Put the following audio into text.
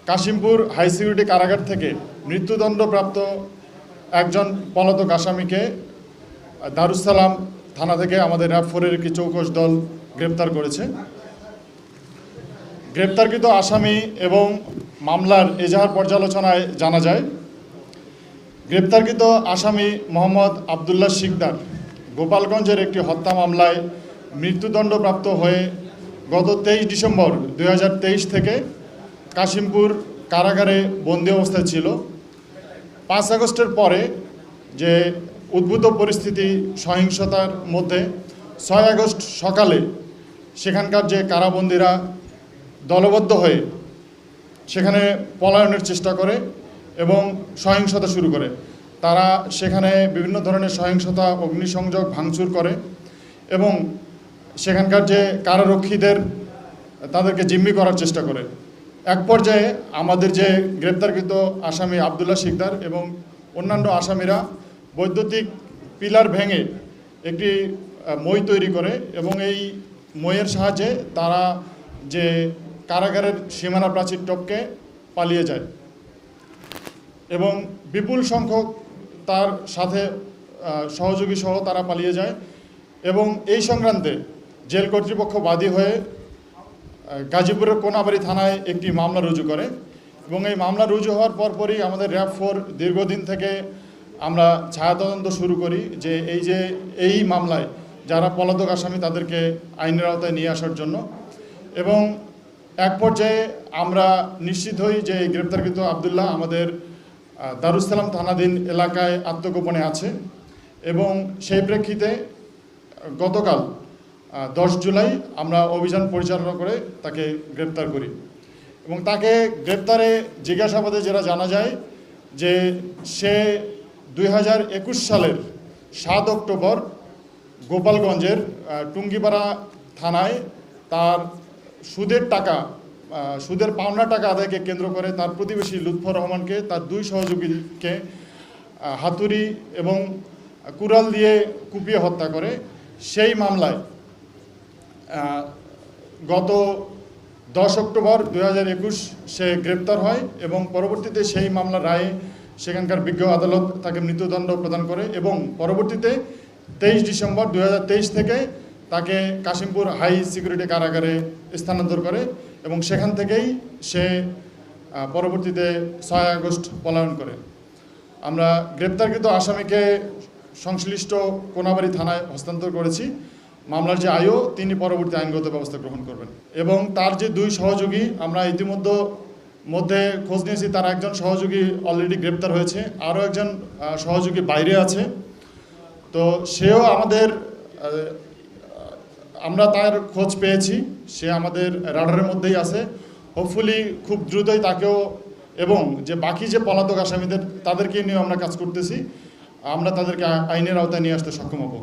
Kashimpur high security কারাগার থেকে মৃত্যুদণ্ডপ্রাপ্ত একজন পলাতক আসামিকে দারুসালাম থানা থেকে আমাদের র্যাব 4-এর একটি চৌকস দল গ্রেপ্তার করেছে। গ্রেপ্তারকৃত আসামি এবং মামলার এজাহার পর্যালোচনায় জানা যায়, গ্রেপ্তারকৃত আসামি মোহাম্মদ আবদুল্লাহ শিকদার গোপালগঞ্জের একটি হত্যা মামলায় মৃত্যুদণ্ডপ্রাপ্ত হয়ে গত 23 ডিসেম্বর 2023 থেকে কাশিমপুর কারাগারে বন্দী অবস্থায় ছিল। 5 আগস্টের পরে যে উদ্ভূত পরিস্থিতি, সহিংসতার মধ্যে 6 আগস্ট সকালে সেখানকার যে কারাবন্দীরা দলবদ্ধ হয়ে সেখানে পলায়নের চেষ্টা করে এবং সহিংসতা শুরু করে। তারা সেখানে বিভিন্ন ধরনের সহিংসতা, অগ্নিসংযোগ, ভাঙচুর করে এবং সেখানকার যে কারারক্ষীদের তাদেরকে জিম্মি করার চেষ্টা করে। এক পর্যায়ে আমাদের যে গ্রেপ্তারকৃত আসামি আবদুল্লাহ শিকদার এবং অন্যান্য আসামিরা বৈদ্যুতিক পিলার ভেঙে একটি মই তৈরি করে এবং এই মইয়ের সাহায্যে তারা যে কারাগারের সীমানা প্রাচীর টপকে পালিয়ে যায় এবং বিপুল সংখ্যক তার সাথে সহযোগী সহ তারা পালিয়ে যায় এবং এই সংক্রান্তে জেল কর্তৃপক্ষ বাদী হয়ে গাজীপুরের কোনাবাড়ি থানায় একটি মামলা রুজু করে এবং এই মামলা রুজু হওয়ার পরপরই আমাদের র্যাব 4 দীর্ঘদিন থেকে আমরা ছায়া তদন্ত শুরু করি যে এই মামলায় যারা পলাতক আসামি তাদেরকে আইনের আওতায় নিয়ে আসার জন্য। এবং এক পর্যায়ে আমরা নিশ্চিত হই যে এই গ্রেপ্তারকৃত আবদুল্লাহ আমাদের দারুসালাম থানাধীন এলাকায় আত্মগোপনে আছে এবং সেই প্রেক্ষিতে গতকাল 10 জুলাই আমরা অভিযান পরিচালনা করে তাকে গ্রেপ্তার করি এবং তাকে গ্রেপ্তারে জিজ্ঞাসাবাদে যেটা জানা যায় যে সে 2021 সালের 7 অক্টোবর গোপালগঞ্জের টুঙ্গিপাড়া থানায় তার সুদের পাওনা টাকা আদায়কে কেন্দ্র করে তার প্রতিবেশী লুৎফর রহমানকে, তার 2 সহযোগীকে হাতুড়ি এবং কুড়াল দিয়ে কুপিয়ে হত্যা করে। সেই মামলায় গত 10 অক্টোবর 2021 সে গ্রেপ্তার হয় এবং পরবর্তীতে সেই মামলার রায়ে সেখানকার বিজ্ঞ আদালত তাকে মৃত্যুদণ্ড প্রদান করে এবং পরবর্তীতে 23 ডিসেম্বর 2023 থেকে তাকে কাশিমপুর হাই সিকিউরিটি কারাগারে স্থানান্তর করে এবং সেখান থেকেই সে পরবর্তীতে 6 আগস্ট পলায়ন করে। আমরা গ্রেপ্তারকৃত আসামিকে সংশ্লিষ্ট কোনাবাড়ি থানায় হস্তান্তর করেছি। মামলার যে আয়ও তিনি পরবর্তী আইনগত ব্যবস্থা গ্রহণ করবেন এবং তার যে 2 সহযোগী আমরা ইতিমধ্যে খোঁজ নিয়েছি, তার একজন সহযোগী অলরেডি গ্রেপ্তার হয়েছে, আরও একজন সহযোগী বাইরে আছে। তো সেও আমরা তার খোঁজ পেয়েছি, সে আমাদের রাডারের মধ্যেই আছে। হোপফুলি খুব দ্রুতই তাকেও এবং যে বাকি যে পলাতক আসামিদের তাদেরকে নিয়েও আমরা কাজ করতেছি, আমরা তাদেরকে আইনের আওতায় নিয়ে আসতে সক্ষম হব।